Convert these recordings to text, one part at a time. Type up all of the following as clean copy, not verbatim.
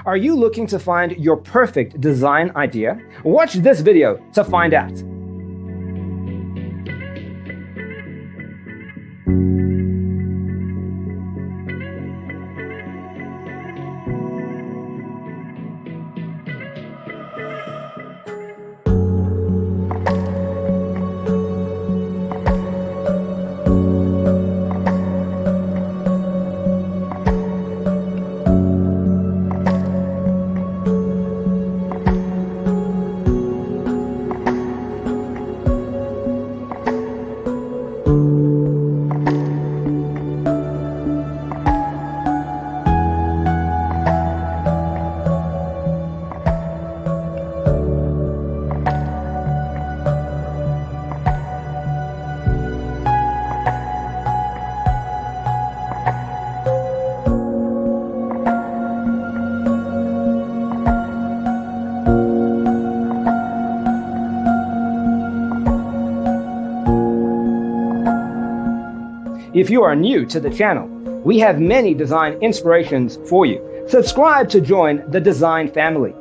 Are you looking to find your perfect design idea? Watch this video to find out. If you are new to the channel, we have many design inspirations for you. Subscribe to join the design family.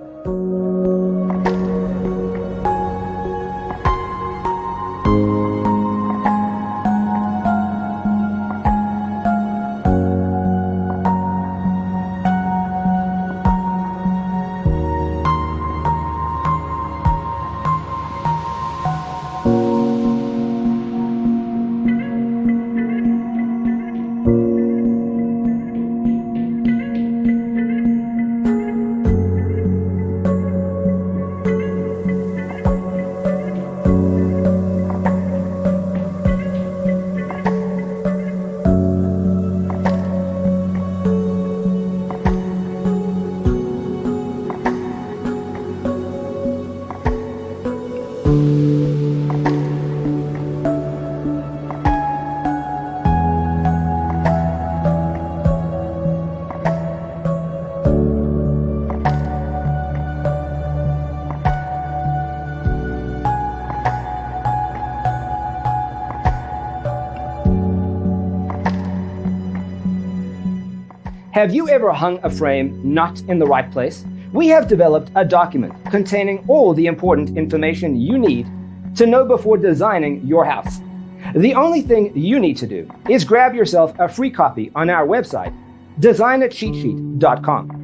Have you ever hung a frame not in the right place? We have developed a document containing all the important information you need to know before designing your house. The only thing you need to do is grab yourself a free copy on our website, designacheatsheet.com.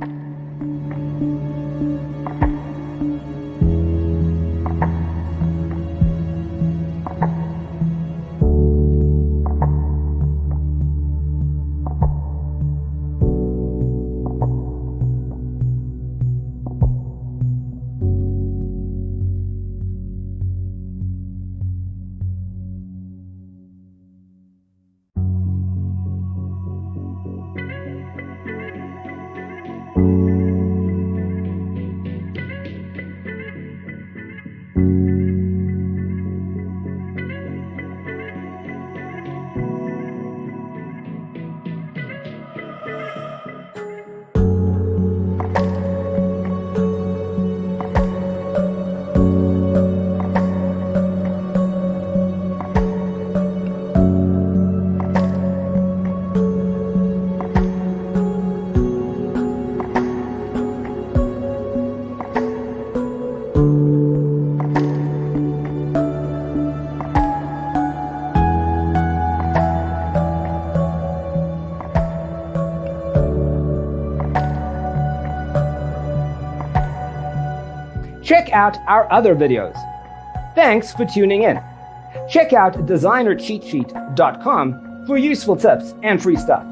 Check out our other videos. Thanks for tuning in. Check out designercheatsheet.com for useful tips and free stuff.